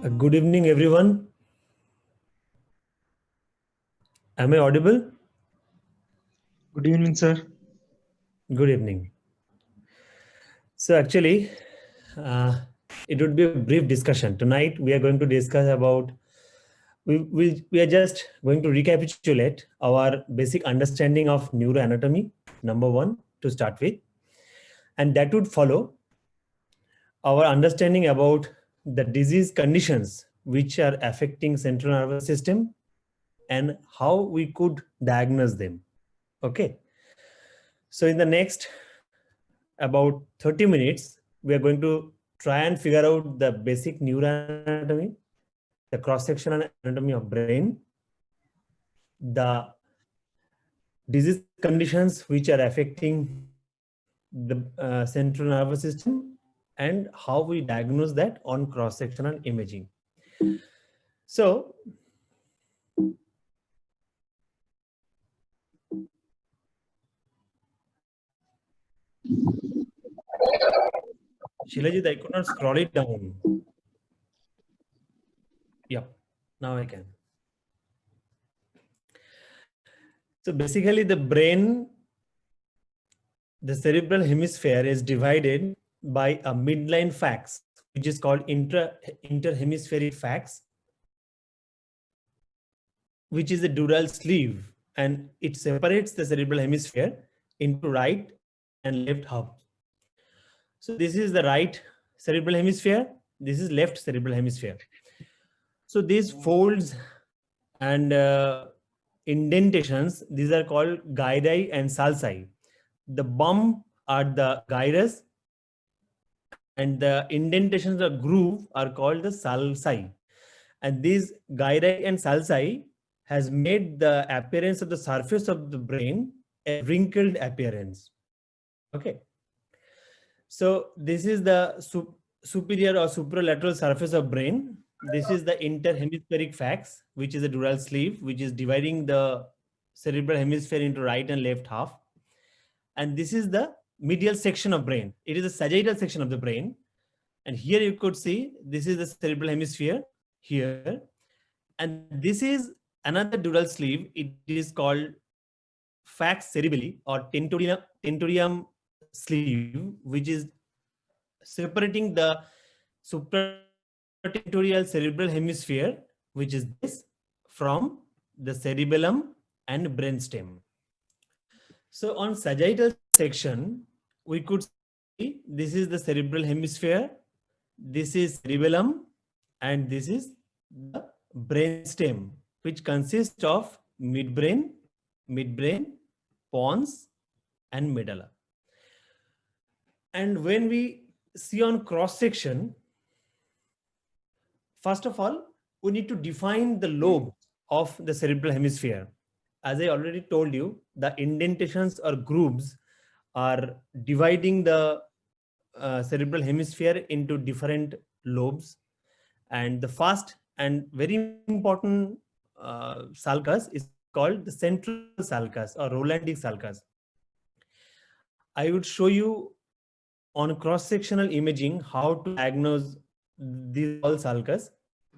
Good evening, everyone. Am I audible? Good evening, sir. Good evening. So actually, uh, it would be a brief discussion. Tonight, we are going to discuss about, we are just going to recapitulate our basic understanding of neuroanatomy, number one, to start with. And that would follow our understanding about the disease conditions which are affecting central nervous system and how we could diagnose them. Okay. So in the next about 30 minutes, we are going to try and figure out the basic neuroanatomy, the cross-sectional anatomy of brain, the disease conditions which are affecting the central nervous system, and how we diagnose that on cross-sectional imaging. So, Shilajit, I could not scroll it down. Yeah, now I can. So basically the brain, the cerebral hemisphere is divided by a midline fax, which is called interhemispheric fax, which is a dural sleeve, and it separates the cerebral hemisphere into right and left half. So this is the right cerebral hemisphere, this is left cerebral hemisphere. So these folds and indentations, these are called gyri and sulci. The bump are the gyrus, and the indentations or groove are called the sulci. And these gyri and sulci has made the appearance of the surface of the brain a wrinkled appearance. Okay. So this is the superior or supralateral surface of brain. This is the interhemispheric fax, which is a dural sleeve, which is dividing the cerebral hemisphere into right and left half. And this is the medial section of brain. It is a sagittal section of the brain. And here you could see, this is the cerebral hemisphere here. And this is another dural sleeve. It is called fax cerebelli or tentorium sleeve, which is separating the supratentorial cerebral hemisphere, which is this, from the cerebellum and brainstem. So on sagittal section, we could see this is the cerebral hemisphere, this is cerebellum, and this is the brainstem, which consists of midbrain, pons, and medulla. And when we see on cross section, first of all, we need to define the lobe of the cerebral hemisphere. As I already told you, the indentations or grooves are dividing the cerebral hemisphere into different lobes. And the first and very important sulcus is called the central sulcus or Rolandic sulcus. I would show you on cross-sectional imaging how to diagnose these all sulcus.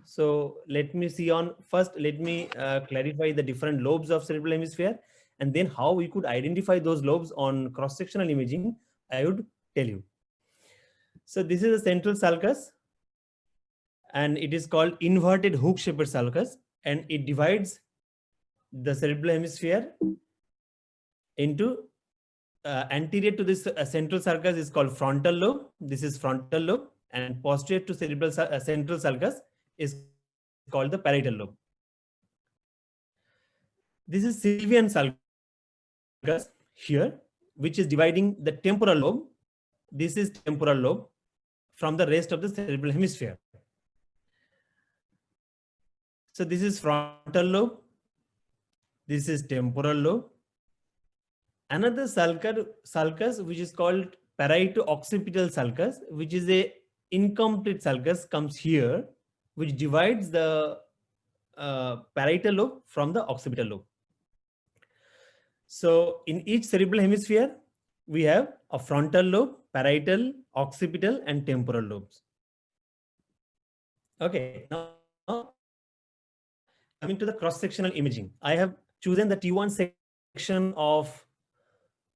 So let me see on first, let me clarify the different lobes of cerebral hemisphere, and then how we could identify those lobes on cross-sectional imaging, I would tell you. So this is the central sulcus, and it is called inverted hook-shaped sulcus, and it divides the cerebral hemisphere into anterior to this central sulcus is called frontal lobe. This is frontal lobe, and posterior to cerebral central sulcus is called the parietal lobe. This is Sylvian sulcus here, which is dividing the temporal lobe. This is temporal lobe from the rest of the cerebral hemisphere. So this is frontal lobe. This is temporal lobe. Another sulcus, which is called parieto-occipital sulcus, which is a incomplete sulcus, comes here, which divides the parietal lobe from the occipital lobe. So in each cerebral hemisphere, we have a frontal lobe, parietal, occipital, and temporal lobes. Okay, now coming to the cross-sectional imaging, I have chosen the T1 section of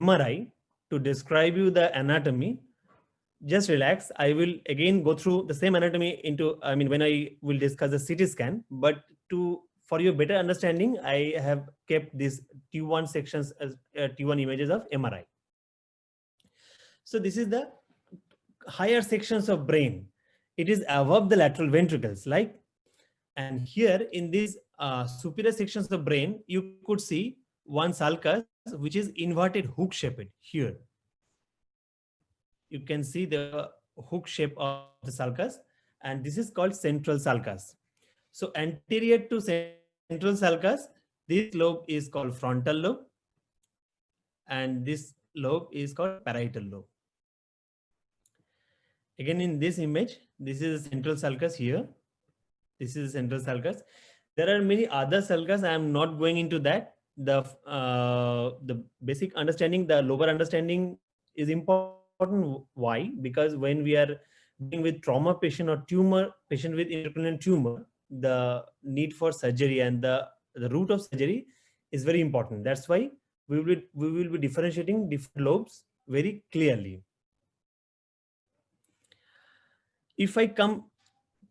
MRI to describe you the anatomy. Just relax. I will again go through the same anatomy when I will discuss the CT scan, but for your better understanding, I have kept these T1 sections as T1 images of MRI. So this is the higher sections of brain. It is above the lateral ventricles, and here in these superior sections of brain, you could see one sulcus, which is inverted hook shaped here. You can see the hook shape of the sulcus, and this is called central sulcus. So anterior to central sulcus, this lobe is called frontal lobe, and this lobe is called parietal lobe. Again, in this image, this is the central sulcus here. This is the central sulcus. There are many other sulcus. I am not going into that. The basic understanding, the lower understanding is important. Why? Because when we are dealing with trauma patient or tumor patient with intracranial tumor, the need for surgery and the route of surgery is very important. That's why we will be differentiating different lobes very clearly. If I come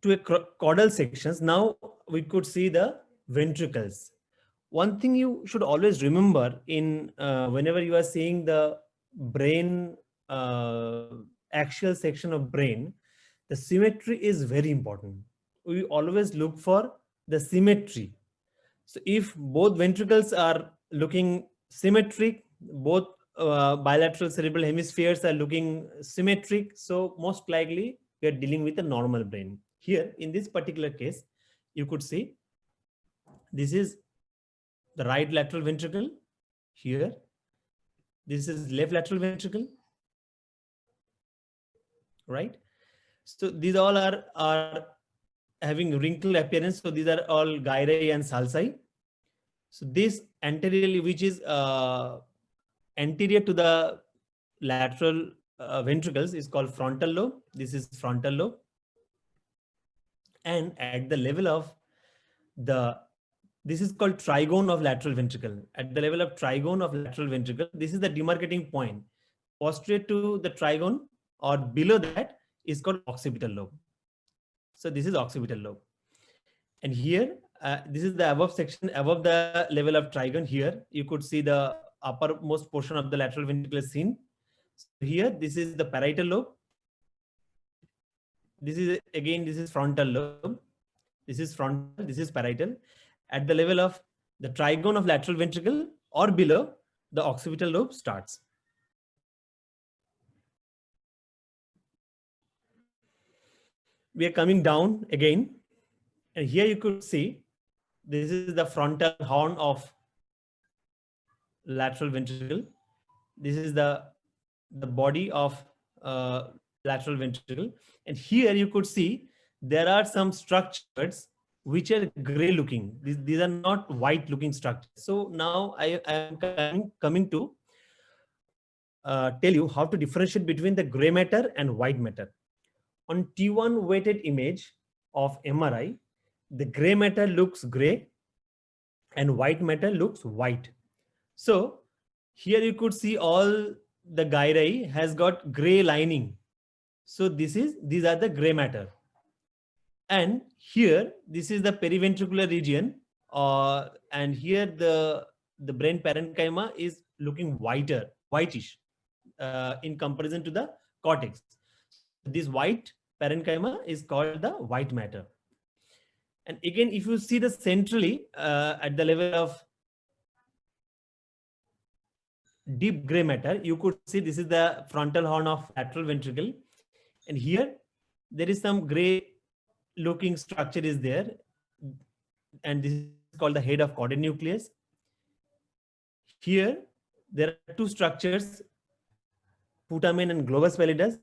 to a caudal sections, now we could see the ventricles. One thing you should always remember in whenever you are seeing the brain axial section of brain, the symmetry is very important. We always look for the symmetry. So if both ventricles are looking symmetric, both bilateral cerebral hemispheres are looking symmetric, so most likely we are dealing with a normal brain. Here in this particular case, you could see this is the right lateral ventricle here. This is left lateral ventricle, right? So these all are having wrinkle appearance. So these are all gyri and sulci. So this anteriorly, which is anterior to the lateral ventricles, is called frontal lobe. This is frontal lobe. And at the level of this is called trigone of lateral ventricle. At the level of trigone of lateral ventricle, this is the demarcating point. Posterior to the trigone or below that is called occipital lobe. So this is occipital lobe. And here, this is the above section, above the level of trigone. Here, you could see the uppermost portion of the lateral ventricle is seen. So here, this is the parietal lobe. This is frontal lobe. This is frontal, this is parietal. At the level of the trigone of lateral ventricle or below, the occipital lobe starts. We are coming down again. And here you could see, this is the frontal horn of lateral ventricle. This is the body of lateral ventricle. And here you could see there are some structures which are gray looking. These are not white looking structures. So now I am coming to tell you how to differentiate between the gray matter and white matter. On T1 weighted image of MRI, the gray matter looks gray and white matter looks white. So here you could see all the gyri has got gray lining. So these are the gray matter. And here, this is the periventricular region. And here the brain parenchyma is looking whitish in comparison to the cortex. This white parenchyma is called the white matter. And again, if you see the centrally at the level of deep gray matter, you could see this is the frontal horn of lateral ventricle. And here, there is some gray looking structure is there. And this is called the head of caudate nucleus. Here, there are two structures, putamen and globus pallidus.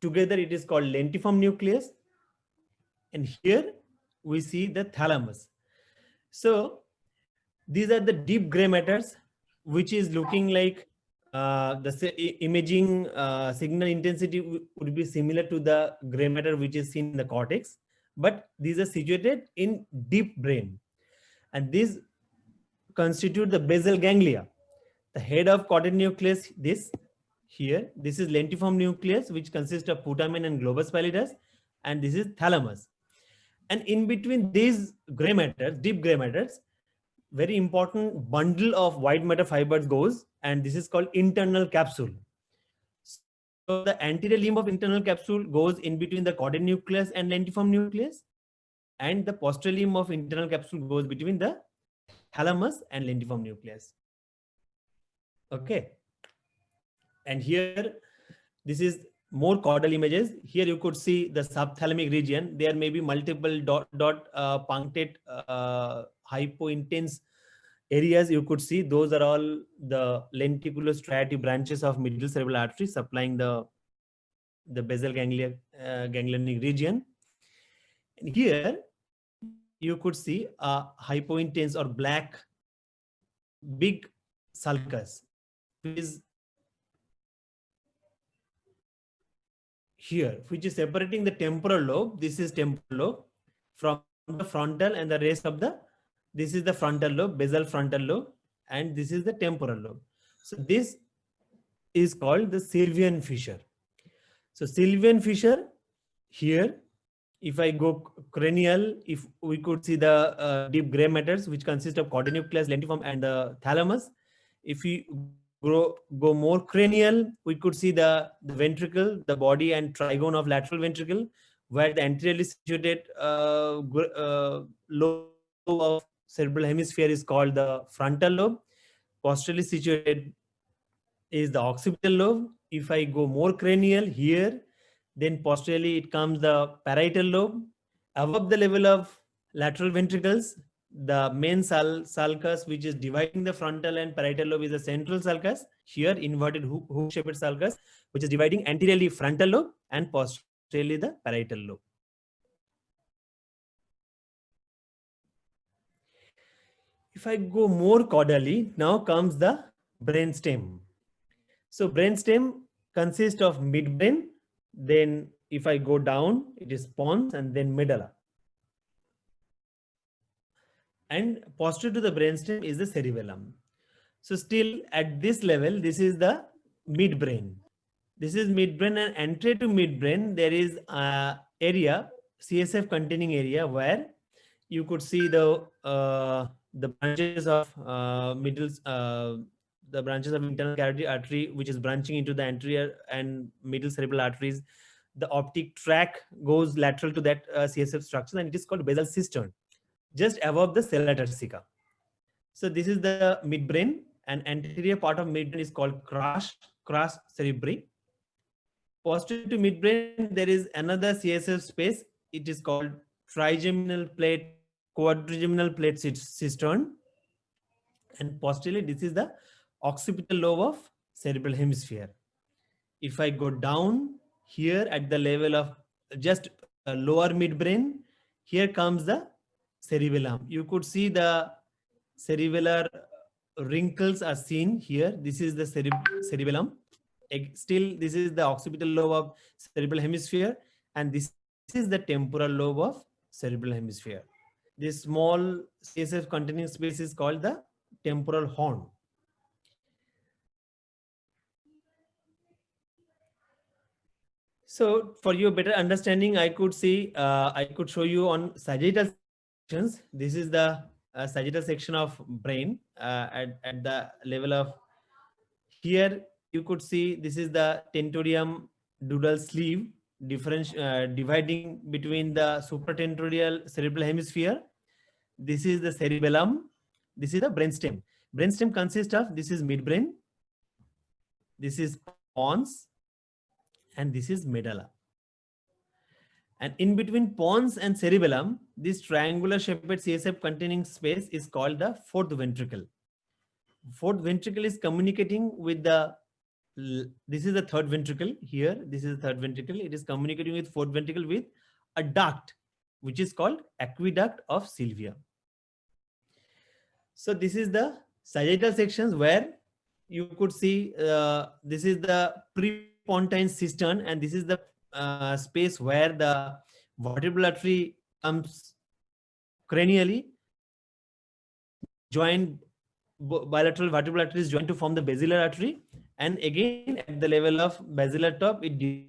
Together, it is called lentiform nucleus. And here, we see the thalamus. So, these are the deep gray matters, which is looking like the imaging signal intensity would be similar to the gray matter which is seen in the cortex. but these are situated in deep brain, and these constitute the basal ganglia. The head of caudate nucleus, this here, this is lentiform nucleus, which consists of putamen and globus pallidus, and this is thalamus. And in between these gray matters, deep gray matters, very important bundle of white matter fibers goes, and this is called internal capsule. So the anterior limb of internal capsule goes in between the caudate nucleus and lentiform nucleus, and the posterior limb of internal capsule goes between the thalamus and lentiform nucleus. Okay. And here, this is more caudal images. Here you could see the subthalamic region. There may be multiple punctate hypointense areas you could see. Those are all the lenticulostriative branches of middle cerebral artery supplying the basal ganglionic region. And here you could see a hypointense or black big sulcus, which is here, which is separating the temporal lobe. This is temporal lobe from the frontal, and the rest of the, this is the frontal lobe, basal frontal lobe, and this is the temporal lobe. So this is called the Sylvian fissure. So Sylvian fissure here, if I go cranial, if we could see the deep gray matters, which consist of caudate nucleus, lentiform, and the thalamus. If we go more cranial, we could see the ventricle, the body and trigone of lateral ventricle, where the anteriorly situated lobe of cerebral hemisphere is called the frontal lobe. Posteriorly situated is the occipital lobe. If I go more cranial here, then posteriorly it comes the parietal lobe. Above the level of lateral ventricles, the main sulcus, which is dividing the frontal and parietal lobe, is the central sulcus. Here, inverted hook-shaped sulcus, which is dividing anteriorly frontal lobe and posteriorly the parietal lobe. If I go more caudally, now comes the brainstem. So brainstem consists of midbrain. Then if I go down, it is pons and then medulla. And posterior to the brainstem is the cerebellum. So still at this level, this is the midbrain. This is midbrain, and anterior to midbrain, there is a area, CSF containing area, where you could see the branches of the branches of internal carotid artery, which is branching into the anterior and middle cerebral arteries. The optic tract goes lateral to that CSF structure, and it is called basal cistern, just above the sella turcica. So this is the midbrain, and anterior part of midbrain is called crus cerebri. Posterior to midbrain, there is another CSF space. It is called trigeminal plate, quadrigeminal plate cistern. And posteriorly, this is the occipital lobe of cerebral hemisphere. If I go down here at the level of just lower midbrain, here comes the cerebellum. You could see the cerebellar wrinkles are seen here. This is the cerebellum. Still, this is the occipital lobe of cerebral hemisphere, and this is the temporal lobe of cerebral hemisphere. This small CSF containing space is called the temporal horn. So for your better understanding, I could see, I could show you on sagittal sections. This is the sagittal section of brain at the level of here. You could see this is the tentorium doodle sleeve dividing between the supratentorial cerebral hemisphere. This is the cerebellum. This is the brainstem. Brainstem consists of, this is midbrain, this is pons, and this is medulla. And in between pons and cerebellum, this triangular shaped CSF containing space is called the fourth ventricle. Fourth ventricle is communicating with the, this is the third ventricle here. This is the third ventricle. It is communicating with fourth ventricle with a duct, which is called aqueduct of Sylvia. So this is the sagittal sections where you could see this is the prepontine cistern, and this is the space where the vertebral artery comes cranially, joined bilateral vertebral artery is joined to form the basilar artery, and again at the level of basilar top it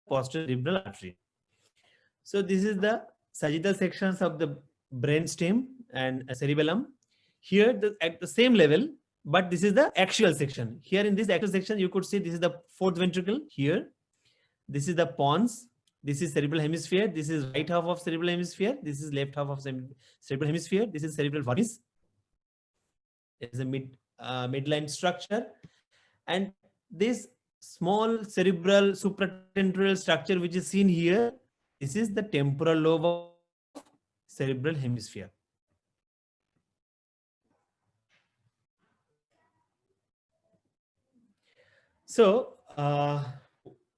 posterior cerebral artery. So this is the sagittal sections of the brainstem and cerebellum. Here at the same level, but this is the axial section. Here in this axial section, you could see this is the fourth ventricle here. This is the pons. This is cerebral hemisphere. This is right half of cerebral hemisphere. This is left half of cerebral hemisphere. This is cerebral vermis. It's a midline structure, and this small cerebral supratemporal structure which is seen here, this is the temporal lobe of cerebral hemisphere. So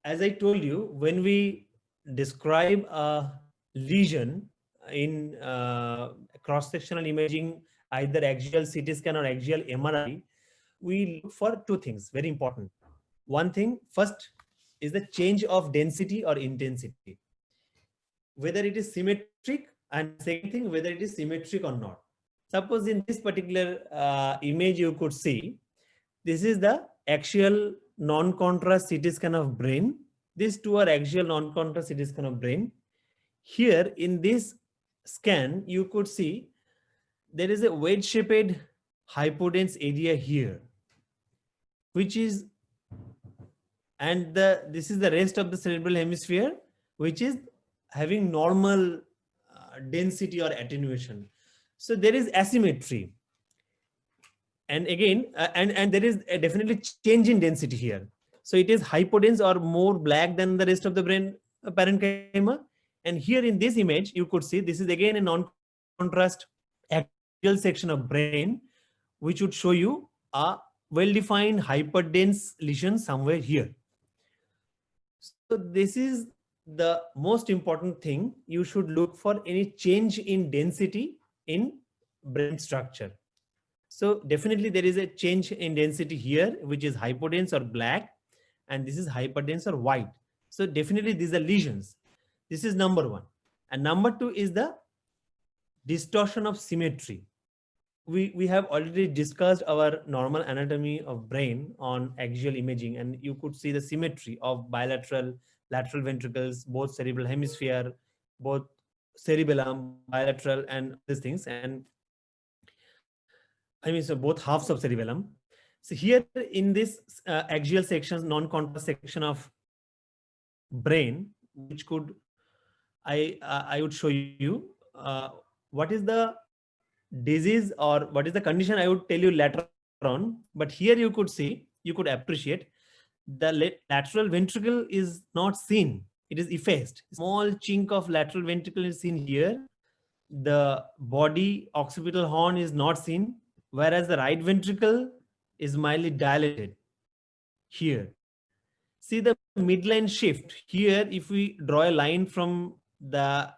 as I told you, when we describe a lesion in cross-sectional imaging, either axial CT scan or axial MRI, we look for two things, very important. One thing, first is the change of density or intensity, whether it is symmetric, and second thing, whether it is symmetric or not. Suppose in this particular image, you could see, this is the axial non-contrast CT scan of brain. These two are axial non-contrast CT scan of brain. Here in this scan, you could see there is a wedge-shaped hypodense area here, which is, and this is the rest of the cerebral hemisphere, which is having normal density or attenuation. So there is asymmetry. And again, and there is a definitely change in density here. So it is hypodense or more black than the rest of the brain parenchyma. And here in this image, you could see this is again a non-contrast axial section of brain, which would show you a well-defined hyperdense lesion somewhere here. So this is the most important thing. You should look for any change in density in brain structure. So definitely there is a change in density here, which is hypodense or black, and this is hyperdense or white. So definitely these are lesions. This is number one. And number two is the distortion of symmetry. We have already discussed our normal anatomy of brain on axial imaging, and you could see the symmetry of bilateral, lateral ventricles, both cerebral hemisphere, both cerebellum, bilateral, and these things. And I mean, so both halves of cerebellum. So here in this axial section, non-contrast section of brain, which could, I would show you what is the disease or what is the condition, I would tell you later on. But here you could see, you could appreciate the lateral ventricle is not seen. It is effaced. Small chink of lateral ventricle is seen here. The body occipital horn is not seen, whereas the right ventricle is mildly dilated here. See the midline shift here. If we draw a line from the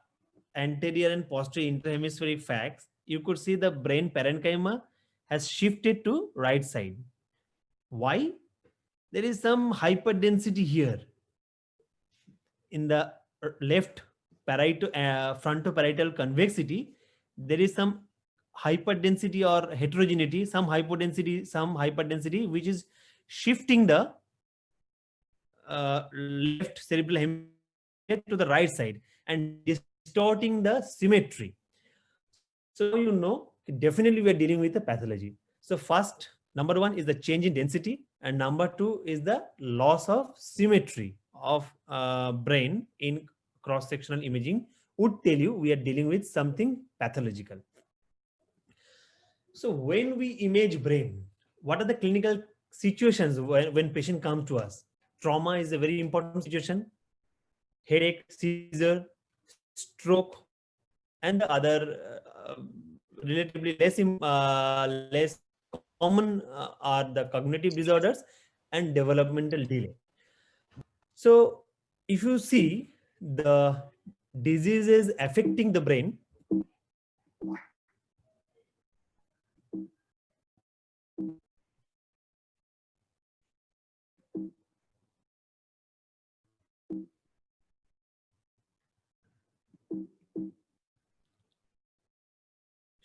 anterior and posterior interhemispheric facts, you could see the brain parenchyma has shifted to right side. Why? There is some hyperdensity here in the left frontoparietal convexity. There is some hyperdensity or heterogeneity, some hyperdensity, which is shifting the left cerebral hemisphere to the right side and distorting the symmetry. So you know, definitely we are dealing with the pathology. So first, number one is the change in density, and number two is the loss of symmetry of brain in cross-sectional imaging would tell you we are dealing with something pathological. So when we image brain, what are the clinical situations when patient comes to us? Trauma is a very important situation. Headache, seizure, stroke, and the other relatively less common are the cognitive disorders and developmental delay. So if you see the diseases affecting the brain,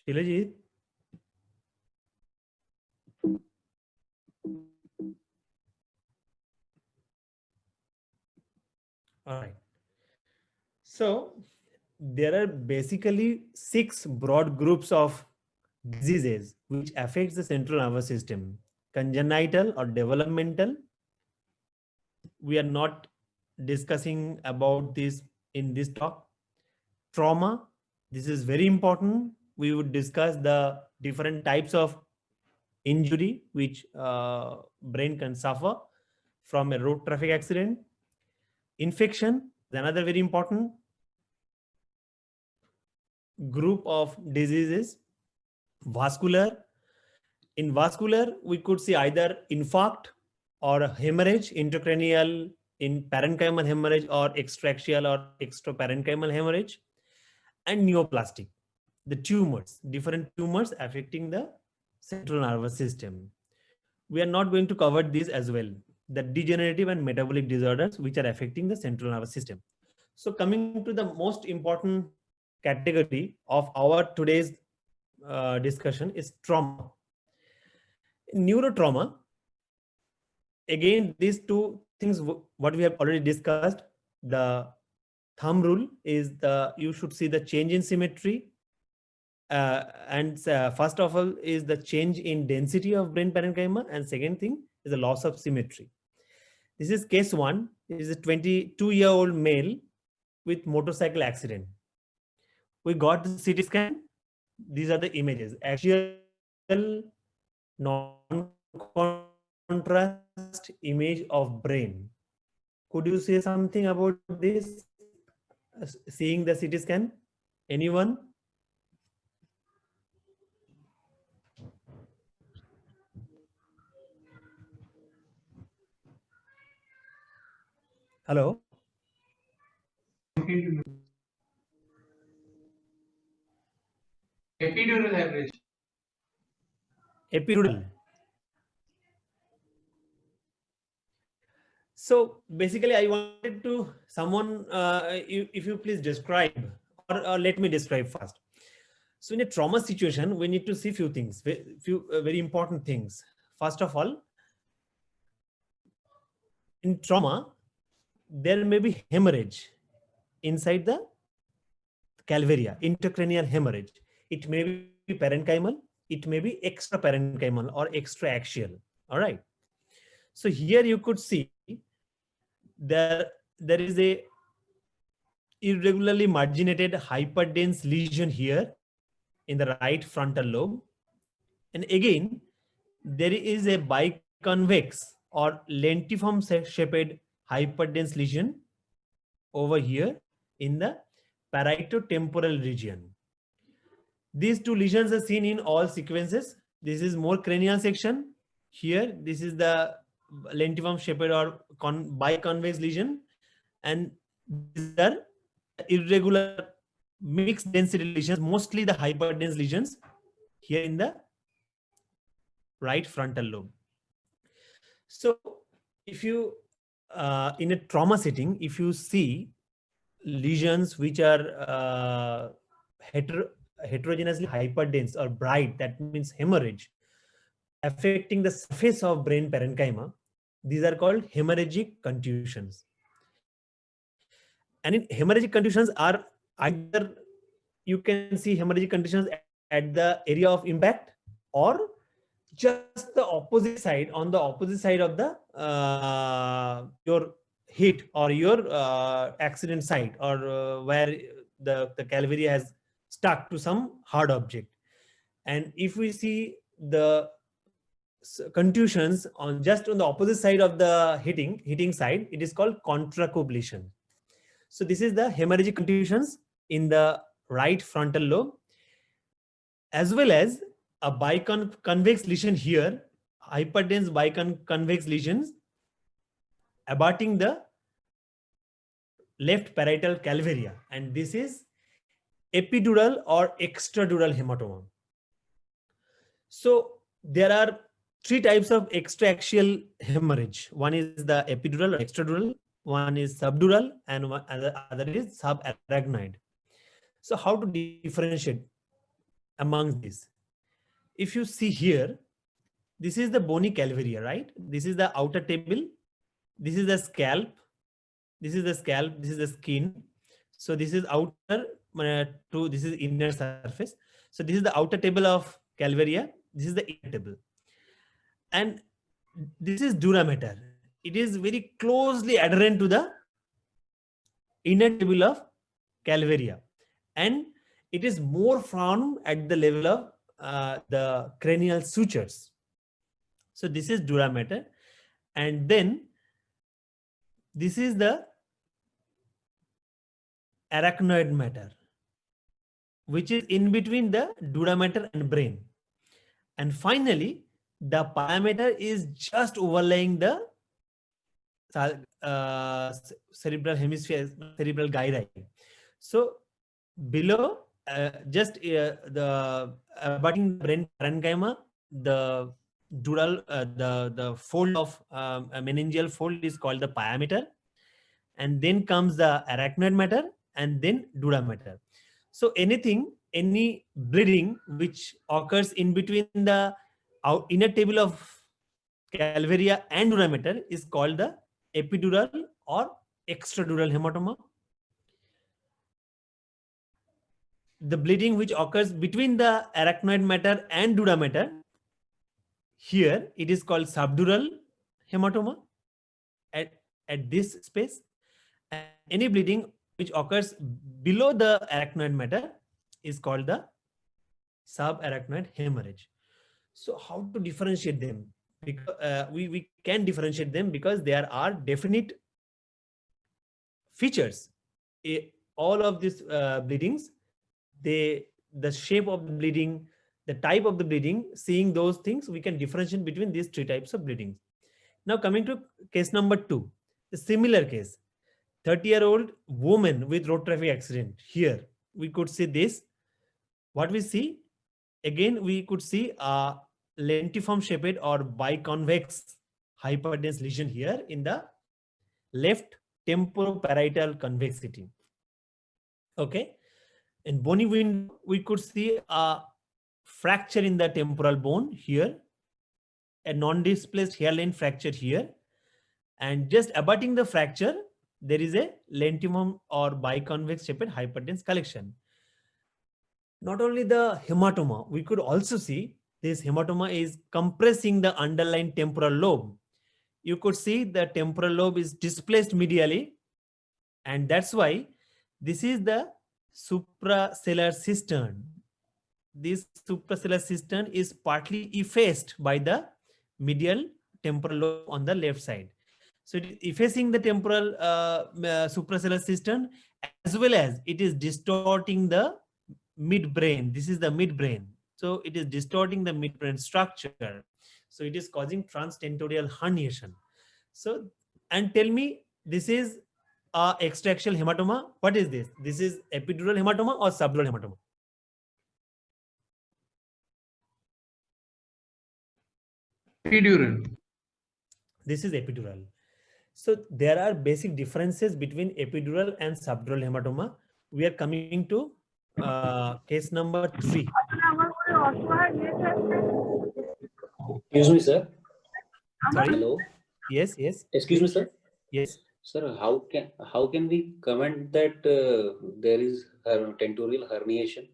Shilajit? All right. So there are basically 6 broad groups of diseases which affects the central nervous system: congenital or developmental. We are not discussing about this in this talk. Trauma, this is very important. We would discuss the different types of injury which brain can suffer from a road traffic accident. Infection is another very important group of diseases. Vascular, in vascular we could see either infarct or a hemorrhage, intracranial, in parenchymal hemorrhage, or extraxial or extraparenchymal hemorrhage. And neoplastic, the tumors, different tumors affecting the central nervous system. We are not going to cover these as well, the degenerative and metabolic disorders which are affecting the central nervous system. So coming to the most important category of our today's discussion is trauma. Neurotrauma, again, these two things what we have already discussed. The thumb rule is you should see the change in symmetry, and first of all is the change in density of brain parenchyma, and second thing is the loss of symmetry. This is case 1. It is a 22-year-old male with motorcycle accident. We got the CT scan. These are the images: axial, non-contrast image of brain. Could you say something about this, seeing the CT scan? Anyone? Hello? Epidural hemorrhage. Epidural. So basically, I wanted to someone, if you please describe, or let me describe first. So in a trauma situation, we need to see few things, few very important things. First of all, in trauma, there may be hemorrhage inside the calvaria, intracranial hemorrhage. It may be parenchymal, it may be extraparenchymal or extraaxial. All right. So here you could see there is a irregularly marginated hyperdense lesion here in the right frontal lobe. And again, there is a biconvex or lentiform shaped hyperdense lesion over here in the parieto-temporal region. These two lesions are seen in all sequences. This is more cranial section. Here, this is the lentiform shaped or biconvex lesion, and these are irregular mixed density lesions, mostly the hyperdense lesions here in the right frontal lobe. So if you in a trauma setting, if you see lesions which are heterogeneously hyperdense or bright, that means hemorrhage, affecting the surface of brain parenchyma, these are called hemorrhagic contusions. And in hemorrhagic contusions are either you can see hemorrhagic contusions at the area of impact, or just the opposite side, on the opposite side of the your hit or your accident site, or where the calvaria has stuck to some hard object. And if we see the contusions on just on the opposite side of the hitting side, it is called contracobletion. So this is the hemorrhagic contusions in the right frontal lobe, as well as a biconvex lesion here, hyperdense biconvex lesions abating the left parietal calvaria, and this is epidural or extradural hematoma. So there are 3 types of extraaxial hemorrhage. One is the epidural or extradural, one is subdural, and other is subarachnoid. So how to differentiate? amongst these. If you see here, this is the bony calvaria, right? This is the outer table. This is the scalp. This is the scalp. This is the skin. So this is outer this is inner surface. So this is the outer table of calvaria. This is the inner table. And this is dura mater. It is very closely adherent to the inner table of calvaria. And it is more found at the level of the cranial sutures. So this is dura mater. And then this is the arachnoid matter, which is in between the dura mater and brain. And finally, the pia mater is just overlaying the cerebral hemisphere, cerebral gyri. So below, the abutting brain parenchyma, the dural, the fold of a meningeal fold is called the pia mater, and then comes the arachnoid matter, and then dura mater. So any bleeding which occurs in between the inner table of calvaria and dura mater is called the epidural or extradural hematoma. The bleeding which occurs between the arachnoid matter and dura mater, here it is called subdural hematoma at this space. And any bleeding which occurs below the arachnoid matter is called the subarachnoid hemorrhage. So how to differentiate them? Because we can differentiate them because there are definite features. All of these bleedings, the shape of the bleeding, the type of the bleeding, seeing those things, we can differentiate between these three types of bleedings. Now coming to case number 2, a similar case. 30-year-old woman with road traffic accident. Here we could see this. What we see, again, we could see a lentiform shaped or biconvex hyperdense lesion here in the left temporoparietal convexity. Okay. In bony window, we could see a fracture in the temporal bone here, a non-displaced hairline fracture here, and just abutting the fracture, there is a lentiform or biconvex shaped hyperdense collection. Not only the hematoma, we could also see this hematoma is compressing the underlying temporal lobe. You could see the temporal lobe is displaced medially, and that's why this is the suprasellar cistern. This suprasellar cistern is partly effaced by the medial temporal lobe on the left side. So it is effacing the temporal suprasellar cistern, as well as it is distorting the midbrain. This is the midbrain. So it is distorting the midbrain structure. So it is causing transtentorial herniation. So, and tell me, this is a extraaxial hematoma. What is this? This is epidural hematoma or subdural hematoma? Epidural. This is epidural. So there are basic differences between epidural and subdural hematoma. We are coming to case number 3. Excuse me, sir. Sorry. Hello. Yes. Excuse me, sir. Yes. Sir, how can we comment that there is tentorial herniation?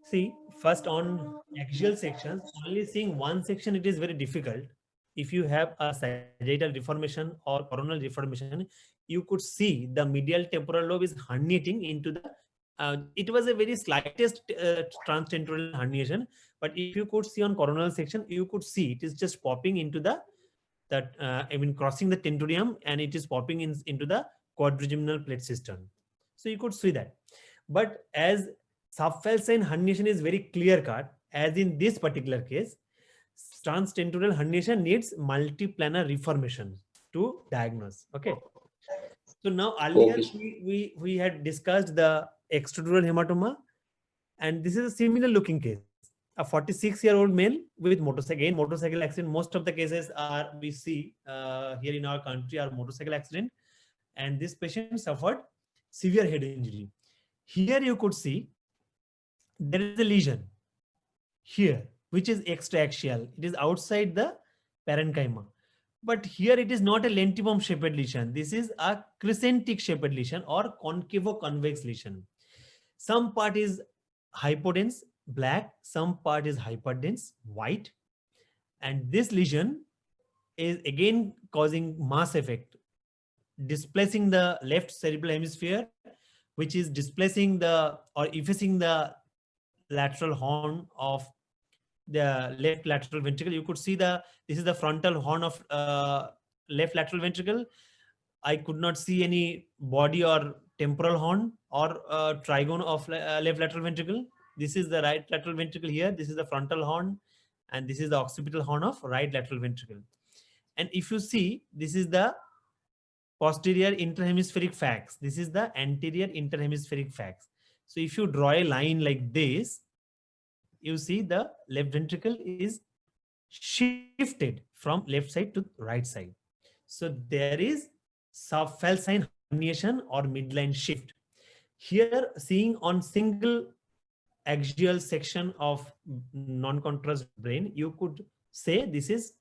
See, first on axial sections, only seeing one section, it is very difficult. If you have a sagittal deformation or coronal deformation, you could see the medial temporal lobe is herniating into the, it was a very slightest transtentorial herniation, but if you could see on coronal section, you could see it is just popping into the, crossing the tentorium, and it is popping into the quadrigeminal plate cistern. So you could see that. But as subfalcine herniation is very clear cut, as in this particular case, transtentorial herniation needs multiplanar reformation to diagnose. Okay. So now earlier we had discussed the extradural hematoma, and this is a similar looking case. A 46-year-old male with motorcycle accident. Most of the cases are we see here in our country are motorcycle accident, and this patient suffered severe head injury. Here you could see there is a lesion here, which is extraaxial. It is outside the parenchyma. But here it is not a lentiform shaped lesion. This is a crescentic shaped lesion or concavo-convex lesion. Some part is hypodense, black. Some part is hyperdense, white. And this lesion is again causing mass effect, displacing the left cerebral hemisphere, which is displacing the or effacing the lateral horn of the left lateral ventricle. You could see this is the frontal horn of left lateral ventricle. I could not see any body or temporal horn or trigone of left lateral ventricle. This is the right lateral ventricle here. This is the frontal horn, and this is the occipital horn of right lateral ventricle. And if you see, this is the posterior interhemispheric fax. This is the anterior interhemispheric fax. So if you draw a line like this, you see the left ventricle is shifted from left side to right side. So there is subfalcine herniation or midline shift. Here, seeing on single axial section of non-contrast brain, you could say this is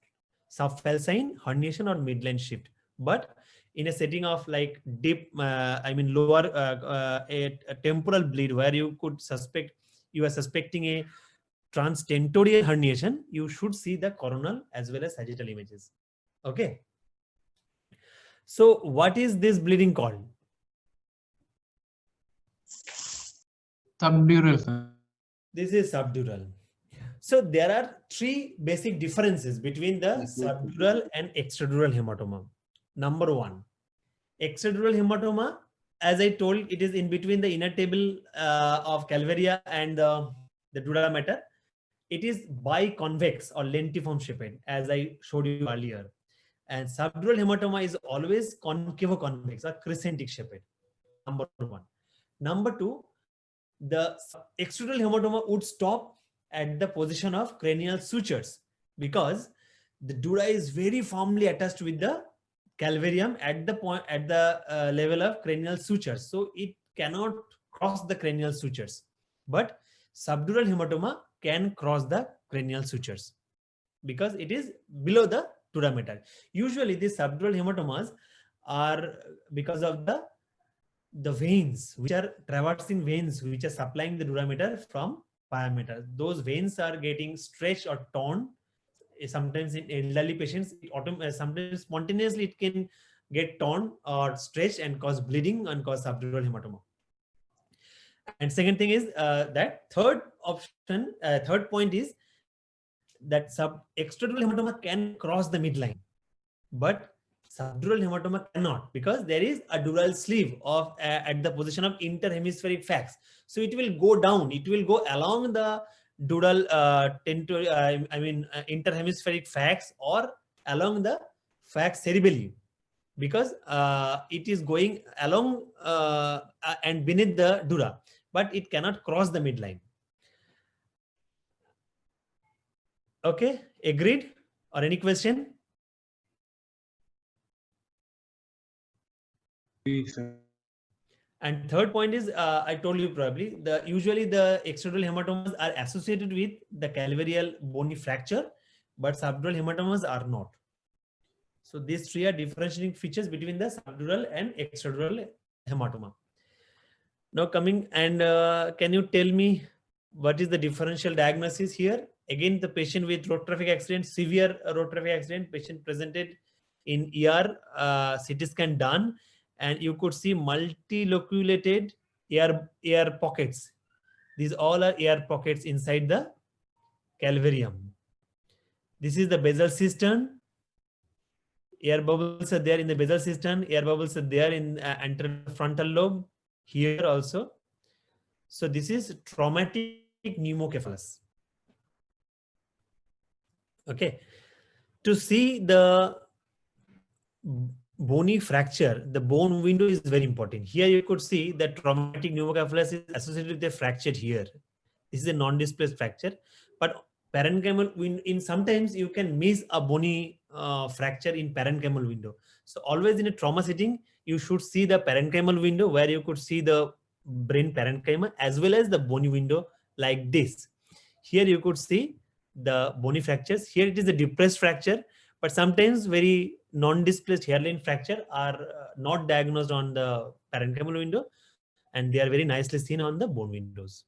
subfalcine herniation or midline shift. But in a setting of like deep, lower a temporal bleed where you are suspecting a transtentorial herniation, you should see the coronal as well as sagittal images. Okay. So what is this bleeding called? Subdural, sir. This is subdural. So there are three basic differences between the subdural and extradural hematoma. Number one, extradural hematoma, as I told, it is in between the inner table of calvaria and the dura mater. It is biconvex or lentiform shaped, as I showed you earlier. And subdural hematoma is always concavo-convex or crescentic shaped. Number one. Number two, the extradural hematoma would stop at the position of cranial sutures because the dura is very firmly attached with the calvarium at the level of cranial sutures. So it cannot cross the cranial sutures. But subdural hematoma can cross the cranial sutures because it is below the dura mater. Usually these subdural hematomas are because of the veins, which are traversing veins, which are supplying the dura mater from pia mater. Those veins are getting stretched or torn. Sometimes in elderly patients, sometimes spontaneously it can get torn or stretched and cause bleeding and cause subdural hematoma. And second thing is that third point is that extradural hematoma can cross the midline, but subdural hematoma cannot because there is a dural sleeve of at the position of interhemispheric fax. So it will go down. It will go along the dural interhemispheric fax or along the fax cerebelli because it is going along and beneath the dura, but it cannot cross the midline. Okay, agreed? Or any question? Yes, sir. And third point is, I told you probably, usually the extradural hematomas are associated with the calvarial bony fracture, but subdural hematomas are not. So these three are differentiating features between the subdural and extradural hematoma. Now coming and can you tell me what is the differential diagnosis here? Again, the patient with road traffic accident, severe road traffic accident, patient presented in ER, CT scan done, and you could see multiloculated air pockets. These all are air pockets inside the calvarium. This is the basal cistern. Air bubbles are there in the basal cistern. Air bubbles are there in anterofrontal lobe. Here also. So this is traumatic pneumocephalus. Okay. To see the bony fracture, the bone window is very important. Here you could see that traumatic pneumocephalus is associated with a fracture here. This is a non-displaced fracture, but parenchymal window, in sometimes you can miss a bony fracture in parenchymal window. So always in a trauma setting, you should see the parenchymal window where you could see the brain parenchyma as well as the bony window like this. Here you could see the bony fractures. Here it is a depressed fracture, but sometimes very non-displaced hairline fracture are not diagnosed on the parenchymal window, and they are very nicely seen on the bone windows.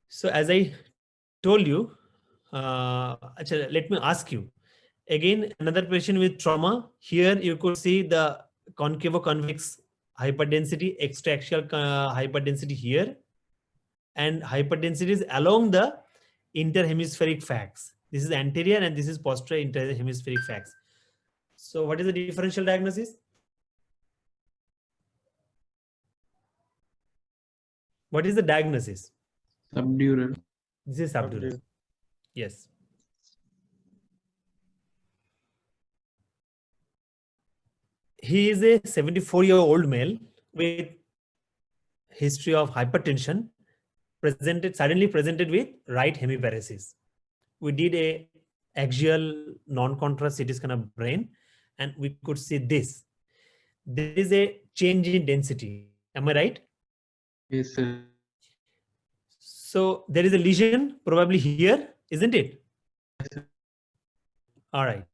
So as I told you, let me ask you again, another patient with trauma. Here you could see the concavo-convex hyperdensity, extraaxial hyperdensity here, and hyperdensities along the interhemispheric facts. This is anterior and this is posterior interhemispheric facts. So what is the differential diagnosis? What is the diagnosis? Subdural. This is subdural. Yes. He is a 74-year-old male with history of hypertension, suddenly presented with right hemiparesis. We did a axial non-contrast CT scan of brain, and we could see this. There is a change in density. Am I right? Yes, sir. So there is a lesion probably here, isn't it? Yes, sir. All right.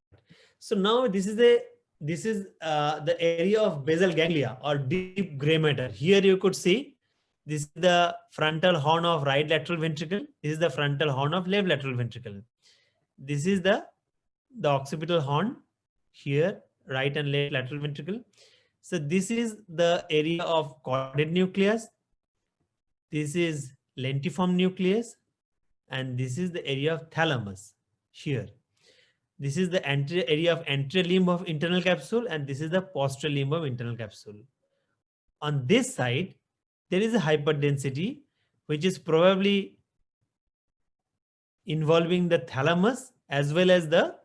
So now this is the area of basal ganglia or deep gray matter. Here you could see this is the frontal horn of right lateral ventricle. This is the frontal horn of left lateral ventricle. This is the occipital horn here, right and left lateral ventricle. So this is the area of caudate nucleus. This is lentiform nucleus, and this is the area of thalamus here. This is the anterior area of anterior limb of internal capsule, and this is the posterior limb of internal capsule. On this side, there is a hyperdensity, which is probably involving the thalamus as well as the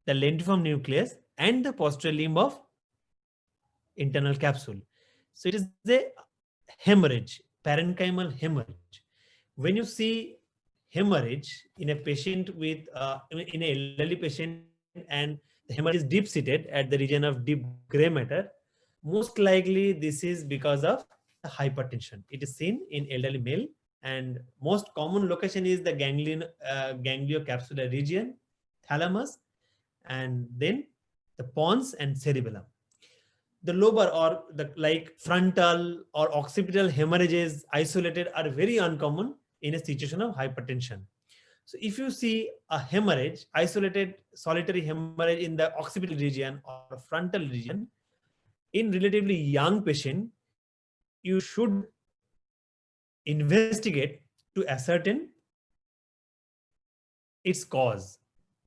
lentiform nucleus and the posterior limb of internal capsule. So it is a hemorrhage, parenchymal hemorrhage. When you see hemorrhage in a patient with in an elderly patient and the hemorrhage is deep seated at the region of deep gray matter, most likely this is because of hypertension. It is seen in elderly male, and most common location is the gangliocapsular region, thalamus, and then the pons and cerebellum. The lobar or the frontal or occipital hemorrhages isolated are very uncommon in a situation of hypertension. So if you see a hemorrhage, isolated solitary hemorrhage in the occipital region or frontal region in relatively young patient, you should investigate to ascertain its cause.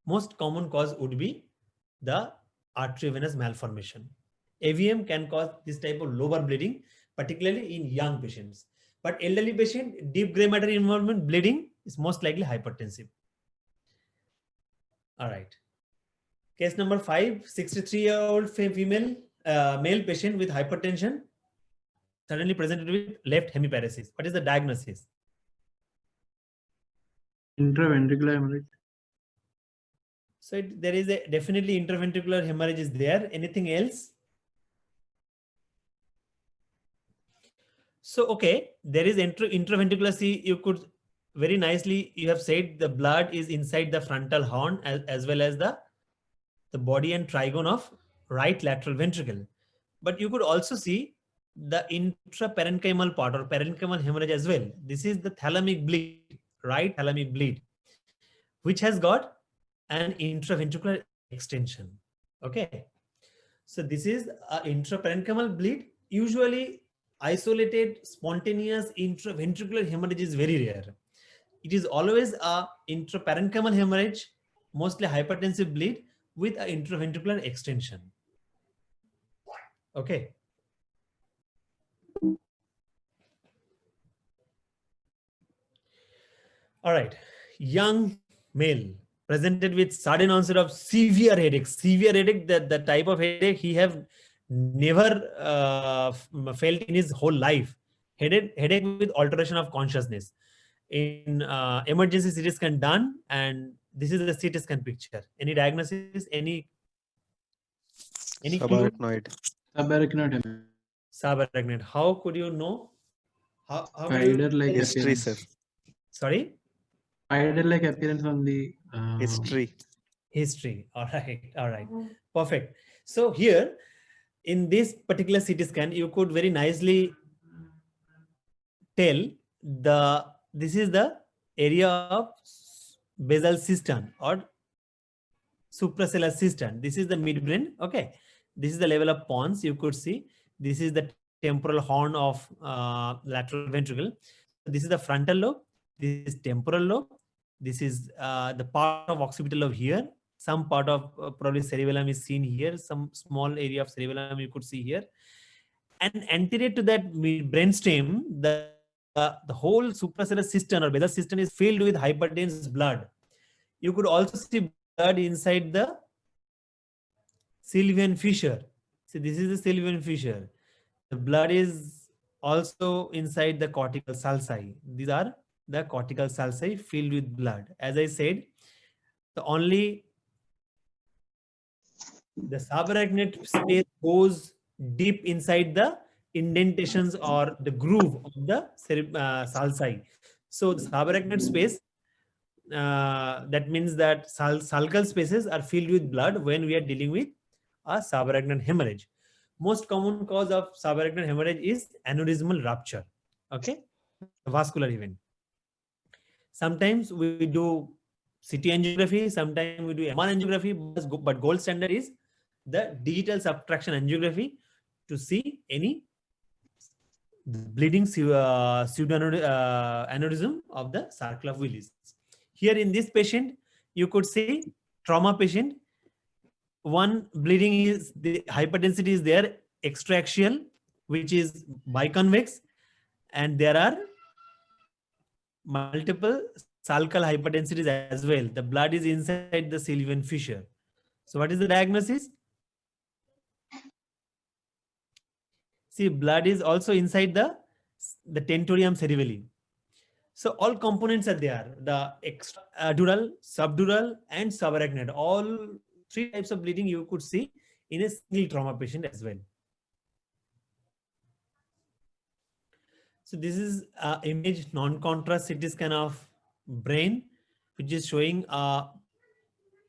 Most common cause would be the arteriovenous malformation. AVM can cause this type of lobar bleeding, particularly in young patients. But elderly patient, deep gray matter involvement bleeding is most likely hypertensive. All right. Case number 5, 63-year-old female male patient with hypertension, suddenly presented with left hemiparesis. What is the diagnosis? Intraventricular hemorrhage. So there is a definitely intraventricular hemorrhage is there. Anything else? So, okay, there is intraventricular. See, you could very nicely, you have said the blood is inside the frontal horn as well as the body and trigone of right lateral ventricle. But you could also see the intraparenchymal part or parenchymal hemorrhage as well. This is the thalamic bleed, right thalamic bleed, which has got an intraventricular extension. Okay. So this is an intraparenchymal bleed. Usually isolated spontaneous intraventricular hemorrhage is very rare. It is always a intraparenchymal hemorrhage, mostly hypertensive bleed with an intraventricular extension. Okay. All right. Young male presented with sudden onset of severe headache. Severe headache, the type of headache he have never felt in his whole life. Headache with alteration of consciousness. In emergency CT scan done, and this is the CT scan picture. Any diagnosis? Any clue? Subarachnoid. Subarachnoid hemorrhage. Subarachnoid. How could you know? How could you Spider-like tell? History, sir. appearance. Sorry? Spider-like appearance on the History. History. All right. All right. Perfect. So here in this particular CT scan, you could very nicely tell this is the area of basal cistern or suprasellar cistern. This is the midbrain. Okay. This is the level of pons. You could see this is the temporal horn of lateral ventricle. This is the frontal lobe. This is temporal lobe. This is the part of occipital lobe here. Some part of probably cerebellum is seen here. Some small area of cerebellum you could see here. And anterior to that brainstem, the whole suprasellar cistern or basal cistern is filled with hyperdense blood. You could also see blood inside the Sylvian fissure. See, this is the Sylvian fissure. The blood is also inside the cortical sulci. These are the cortical sulci filled with blood. As I said, the subarachnoid space goes deep inside the indentations or the groove of the sulci. So the subarachnoid space, that means that sulcal spaces are filled with blood when we are dealing with a subarachnoid hemorrhage. Most common cause of subarachnoid hemorrhage is aneurysmal rupture. Okay, vascular event. Sometimes we do CT angiography, sometimes we do MR angiography, but gold standard is the digital subtraction angiography to see any bleeding pseudoaneurysm of the circle of Willis. Here in this patient, you could see trauma patient. One bleeding is the hyperdensity is there, extraaxial, which is biconvex, and there are multiple sulcal hyperdensities as well. The blood is inside the Sylvian fissure. So what is the diagnosis? See, blood is also inside the tentorium cerebelli. So all components are there. The extradural, subdural, and subarachnoid. All three types of bleeding you could see in a single trauma patient as well. So this is image non-contrast CT scan of brain, which is showing a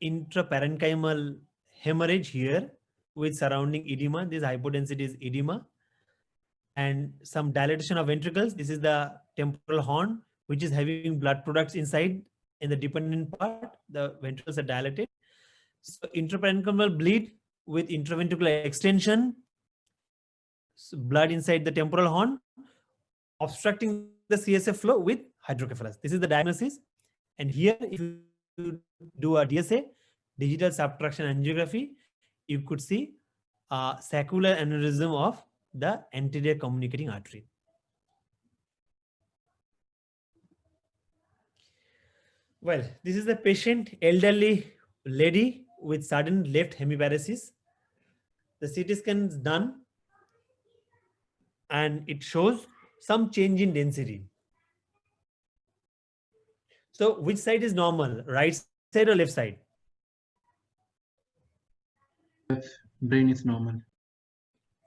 intraparenchymal hemorrhage here with surrounding edema. This hypodensity is edema. And some dilatation of ventricles. This is the temporal horn, which is having blood products inside in the dependent part. The ventricles are dilated. So intraparenchymal bleed with intraventricular extension, so blood inside the temporal horn, obstructing the CSF flow with hydrocephalus. This is the diagnosis. And here, if you do a DSA, digital subtraction angiography, you could see a saccular aneurysm of the anterior communicating artery. Well, this is the patient, elderly lady with sudden left hemiparesis. The CT scan is done and it shows some change in density. So which side is normal, right side or left side? Brain is normal.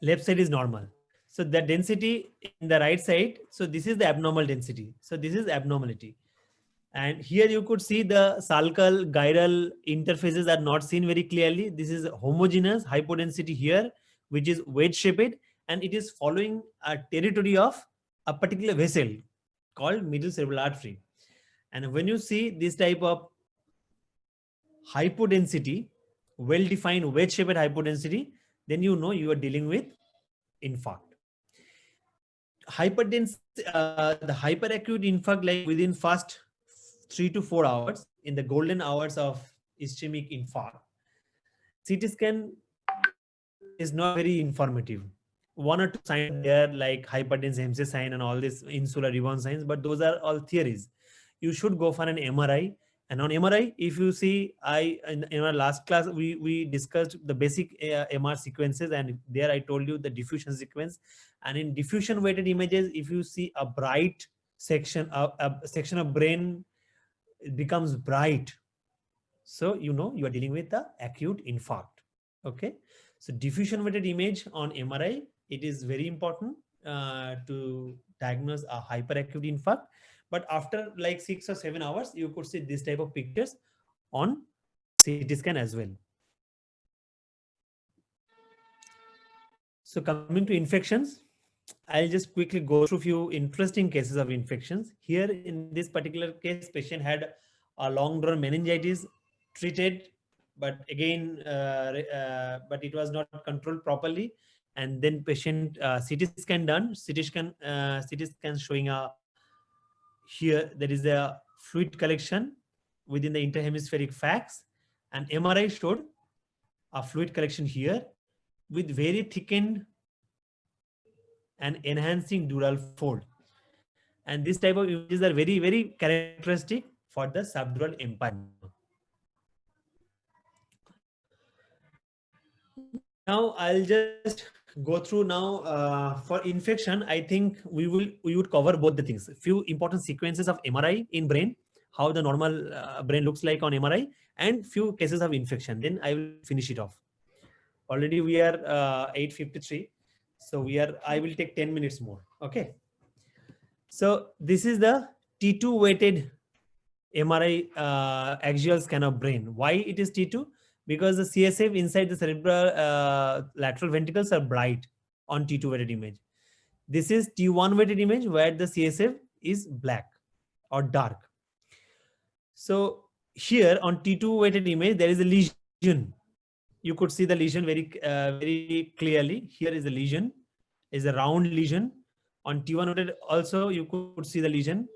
Left side is normal. So the density in the right side, so this is the abnormal density. So this is abnormality. And here you could see the sulcal gyral interfaces are not seen very clearly. This is homogeneous hypodensity here, which is wedge shaped, and it is following a territory of a particular vessel called middle cerebral artery. And when you see this type of hypodensity, well-defined wedge shaped hypodensity, then you know you are dealing with infarct. Hyperdense, the hyperacute infarct, like within first 3 to 4 hours, in the golden hours of ischemic infarct, CT scan is not very informative. One or two signs there like hyperdense Hemsey sign and all this insular ribbon signs, but those are all theories. You should go for an MRI. And on MRI, if you see, in our last class, we discussed the basic MR sequences, and there I told you the diffusion sequence. And in diffusion weighted images, if you see a bright section, a section of brain, it becomes bright. So you know you are dealing with the acute infarct. Okay. So diffusion weighted image on MRI, It is very important to diagnose a hyperacute infarct. But after like 6 or 7 hours, you could see this type of pictures on CT scan as well. So coming to infections, I'll just quickly go through few interesting cases of infections. Here in this particular case, patient had a long drawn meningitis treated, but again, but it was not controlled properly. And then patient CT scan done, CT scan showing a, here there is a fluid collection within the interhemispheric facts, and MRI showed a fluid collection here with very thickened and enhancing dural fold. And this type of images are very, very characteristic for the subdural empyema. Now I'll just go through now for infection. I think we would cover both the things. Few important sequences of MRI in brain, how the normal brain looks like on MRI, and few cases of infection. Then I will finish it off. Already we are 8:53, so I will take 10 minutes more. Okay. So this is the T2 weighted MRI axial scan of brain. Why it is T2? Because the CSF inside the cerebral lateral ventricles are bright on T2 weighted image. This is T1 weighted image where the CSF is black or dark. So here on T2 weighted image, there is a lesion. You could see the lesion very clearly. Here is a lesion, is a round lesion. On T1 weighted also, you could see the lesion.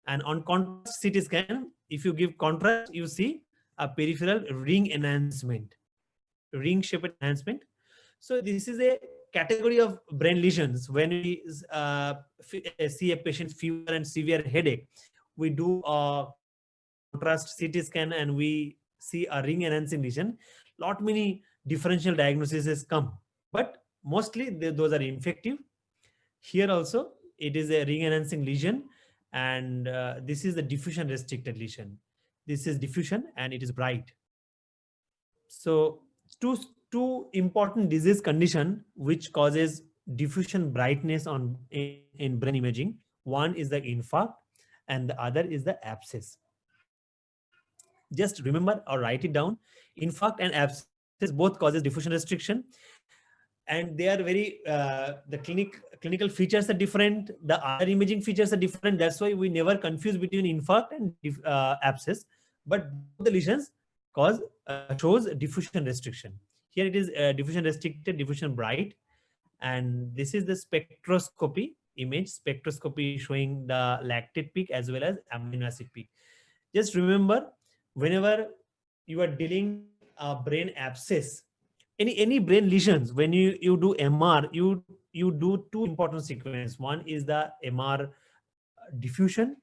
And on contrast CT scan, if you give contrast, you see a peripheral ring enhancement, ring shaped enhancement. So this is a category of brain lesions. When we see a patient's fever and severe headache, we do a contrast CT scan and we see a ring enhancing lesion. Lot many differential diagnoses come, but mostly those are infective. Here also, it is a ring enhancing lesion. And this is the diffusion restricted lesion. This is diffusion and it is bright. So two important disease condition which causes diffusion brightness in brain imaging. One is the infarct and the other is the abscess. Just remember or write it down. Infarct and abscess both causes diffusion restriction, and they are very the clinical features are different, the other imaging features are different. That's why we never confuse between infarct and abscess, but the lesions shows diffusion restriction. Here it is diffusion restricted, diffusion bright. And this is the spectroscopy image, spectroscopy showing the lactate peak as well as amino acid peak. Just remember, whenever you are dealing a brain abscess, any brain lesions, when you do MR, you do two important sequences. One is the MR diffusion,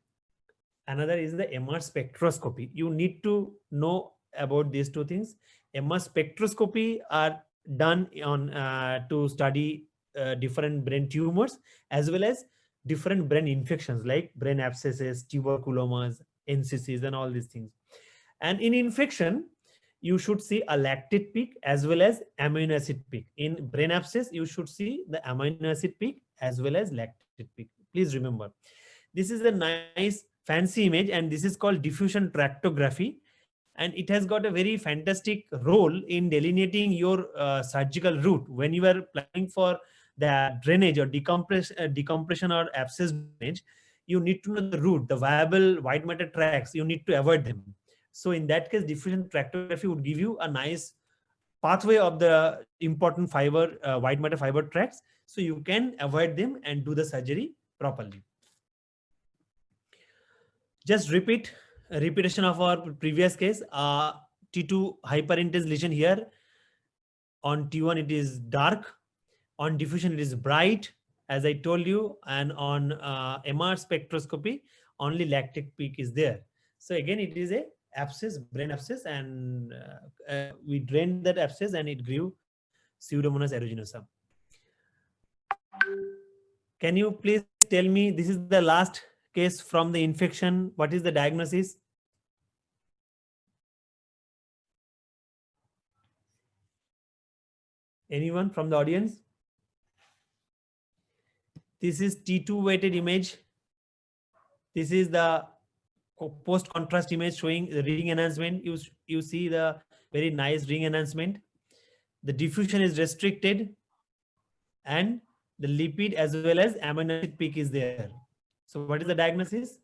another is the MR spectroscopy. You need to know about these two things. MR spectroscopy are done on to study different brain tumors as well as different brain infections like brain abscesses, tuberculomas, NCCs, and all these things. And in infection, you should see a lactate peak as well as amino acid peak. In brain abscess, you should see the amino acid peak as well as lactate peak. Please remember, this is a nice fancy image, and this is called diffusion tractography. And it has got a very fantastic role in delineating your surgical route. When you are planning for the drainage or decompression or abscess drainage, you need to know the route, the viable white matter tracts, you need to avoid them. So in that case, diffusion tractography would give you a nice pathway of the important fiber, white matter fiber tracts, so you can avoid them and do the surgery properly. Just repetition of our previous case. T2 hyperintense lesion here. On T1 it is dark. On diffusion it is bright, as I told you. And on MR spectroscopy, only lactate peak is there. So again, it is a abscess, brain abscess, and we drained that abscess and it grew Pseudomonas aeruginosa. Can you please tell me, this is the last case from the infection, what is the diagnosis? Anyone from the audience? This is T2 weighted image. This is the post contrast image showing the ring enhancement. You see the very nice ring enhancement. The diffusion is restricted, and the lipid as well as amino acid peak is there. So what is the diagnosis?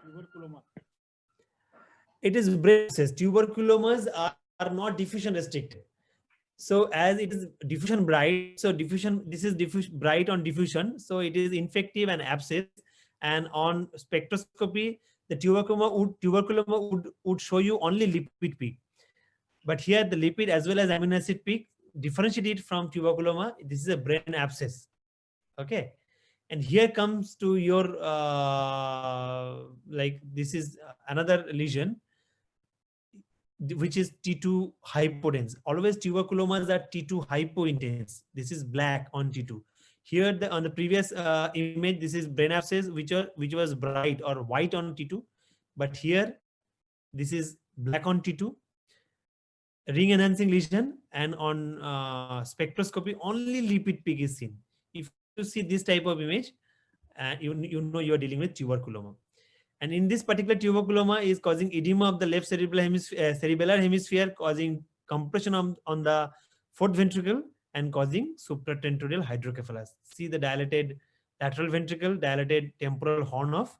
Tuberculoma. It is brain abscess. Tuberculomas are not diffusion restricted. So as it is diffusion bright, so diffusion, this is diffusion bright on diffusion. So it is infective and abscess. And on spectroscopy, the tuberculoma would show you only lipid peak. But here the lipid as well as amino acid peak differentiate from tuberculoma. This is a brain abscess. Okay. And here comes to your, like this is another lesion, which is T2 hypotense. Always tuberculomas are T2 hypointense. This is black on T2. Here on the previous image, this is brain abscess, which was bright or white on T2. But here, this is black on T2. Ring enhancing lesion, and on spectroscopy, only lipid peak is seen. If you see this type of image, you know you are dealing with tuberculoma. And in this particular tuberculoma is causing edema of the left cerebellar hemisphere, causing compression on the fourth ventricle and causing supratentorial hydrocephalus. See the dilated lateral ventricle, dilated temporal horn of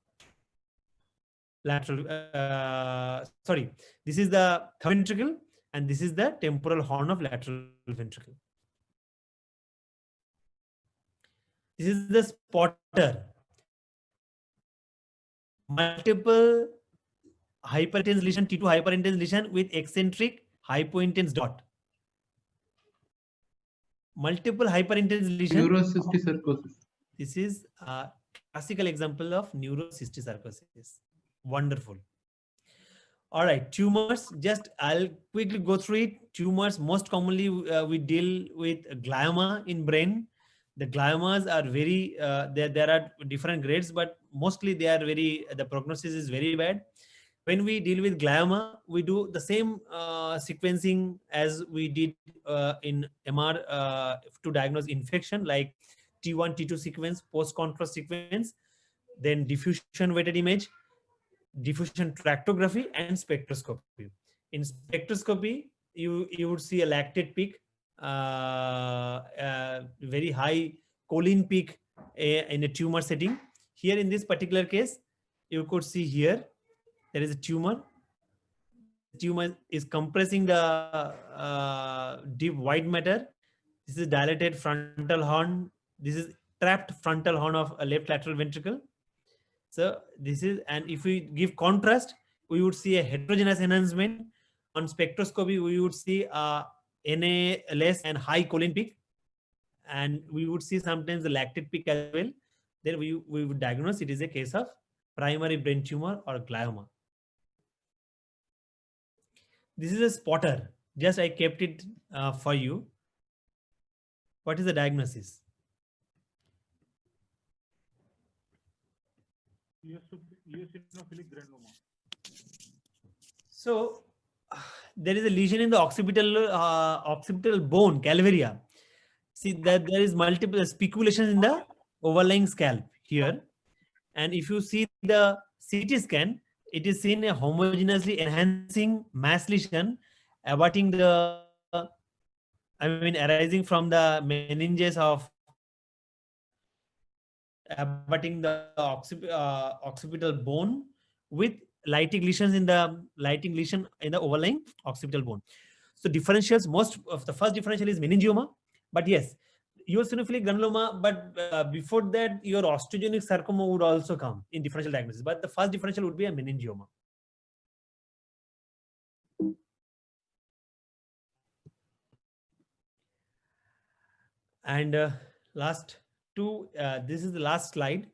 lateral, sorry, this is the third ventricle and this is the temporal horn of lateral ventricle. This is the spotter. Multiple hyperintense lesion, T2 hyperintense lesion with eccentric hypointense dot. Multiple hyperintense lesion. Neurocysticercosis. This is a classical example of neurocysticercosis. Wonderful. All right, tumors. Just I'll quickly go through it. Tumors, most commonly we deal with glioma in brain. The gliomas are very, there are different grades, but mostly they are very, the prognosis is very bad. When we deal with glioma, we do the same sequencing as we did in MR to diagnose infection, like T1, T2 sequence, post-contrast sequence, then diffusion weighted image, diffusion tractography, and spectroscopy. In spectroscopy, you would see a lactate peak, very high choline peak in a tumor setting. Here in this particular case, you could see here, there is a tumor. The tumor is compressing the deep white matter. This is dilated frontal horn. This is trapped frontal horn of a left lateral ventricle. So this is, and if we give contrast, we would see a heterogeneous enhancement. On spectroscopy, we would see a Na less and high choline peak, and we would see sometimes the lactate peak as well. Then we would diagnose it is a case of primary brain tumor or glioma. This is a spotter. Just I kept it for you. What is the diagnosis? Eosinophilic granuloma. So there is a lesion in the occipital bone, calvaria. See that there is multiple speculations in the overlying scalp here. And if you see the CT scan, it is seen a homogeneously enhancing mass lesion arising from the meninges of abutting the occipital bone with lighting lesion in the overlying occipital bone. So differentials, most of the first differential is meningioma, but yes, eosinophilic granuloma, but before that your osteogenic sarcoma would also come in differential diagnosis, but the first differential would be a meningioma. And last two, this is the last slide.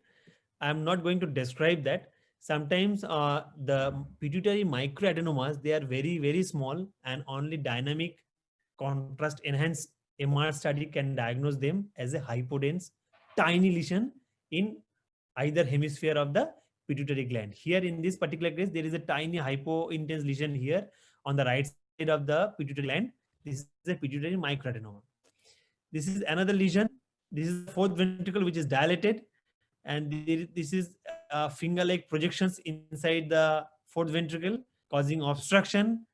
I'm not going to describe that. Sometimes the pituitary microadenomas, they are very, very small, and only dynamic contrast enhanced MR study can diagnose them as a hypodense tiny lesion in either hemisphere of the pituitary gland. Here in this particular case, there is a tiny hypointense lesion here on the right side of the pituitary gland. This is a pituitary microadenoma. This is another lesion This is the fourth ventricle which is dilated, and this is finger-like projections inside the fourth ventricle, causing obstruction,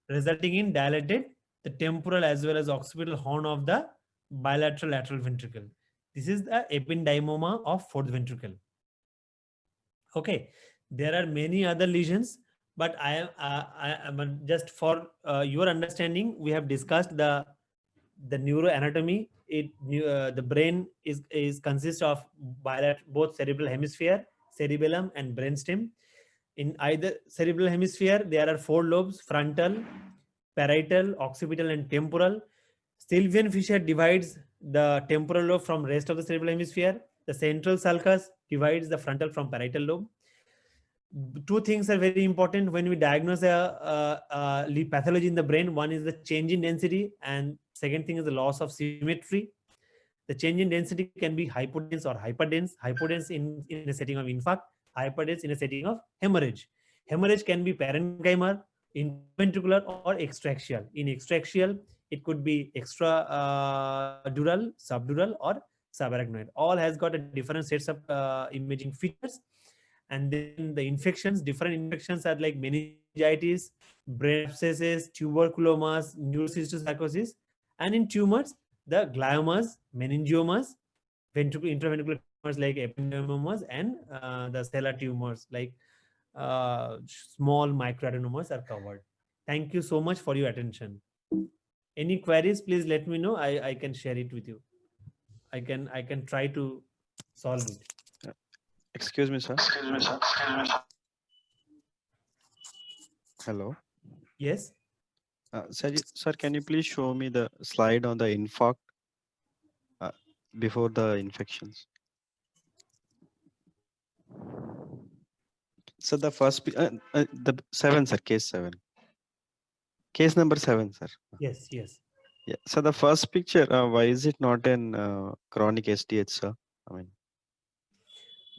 resulting in dilated the temporal as well as occipital horn of the bilateral lateral ventricle. This is the ependymoma of fourth ventricle. Okay, there are many other lesions, but I am just for your understanding, we have discussed the neuroanatomy. The brain is consists of both cerebral hemisphere, cerebellum, and brainstem. In either cerebral hemisphere, there are 4 lobes: frontal, parietal, occipital, and temporal. Sylvian fissure divides the temporal lobe from rest of the cerebral hemisphere. The central sulcus divides the frontal from parietal lobe. 2 things are very important when we diagnose a pathology in the brain. One is the change in density, and second thing is the loss of symmetry. The change in density can be hypodense or hyperdense. Hypodense in a setting of infarct, hyperdense in a setting of hemorrhage. Hemorrhage can be parenchymal, intraventricular, or extraxial. In extraxial, it could be extradural, subdural, or subarachnoid. All has got a different sets of imaging features. And then the infections, different infections are like meningitis, brain abscesses, tuberculomas, neurocysticercosis, and in tumors, the gliomas, meningiomas, intraventricular tumors like ependymomas, and the stellar tumors like small microadenomas are covered. Thank you so much for your attention. Any queries, please let me know. I can share it with you. I can try to solve it. Excuse me, sir. Hello. Yes. Sir, can you please show me the slide on the infarct before the infections? So the first, the 7, sir, case 7. Case number 7, sir. Yes. Yeah. So the first picture, why is it not in chronic SDH, sir? I mean,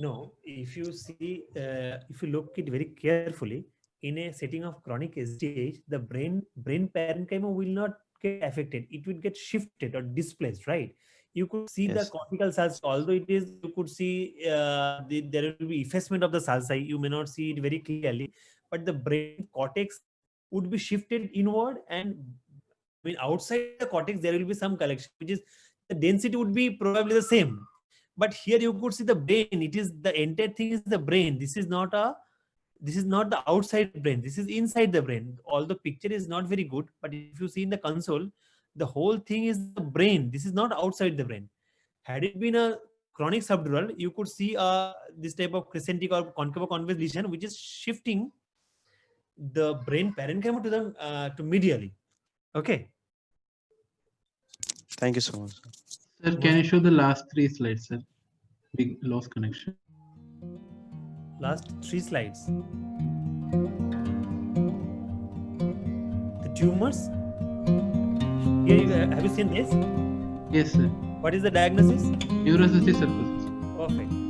no, if you see, if you look it very carefully, in a setting of chronic SDH, the brain parenchyma will not get affected. It will get shifted or displaced, right? You could see the Yes. cortical cells, although it is, you could see there will be effacement of the sulci. You may not see it very clearly, but the brain cortex would be shifted inward, and I mean outside the cortex there will be some collection, which is the density would be probably the same. But here you could see the brain. It is the entire thing is the brain. This is not the outside brain. This is inside the brain. Although the picture is not very good, but if you see in the console, the whole thing is the brain. This is not outside the brain. Had it been a chronic subdural, you could see this type of crescentic or concave or convex lesion, which is shifting the brain parenchyma to medially. Okay. thank you so much, sir. Sir, can you show the last 3 slides, sir? We lost connection. Last 3 slides. The tumors. Here, have you seen this? Yes, sir. What is the diagnosis? Neurocysticercosis. Perfect.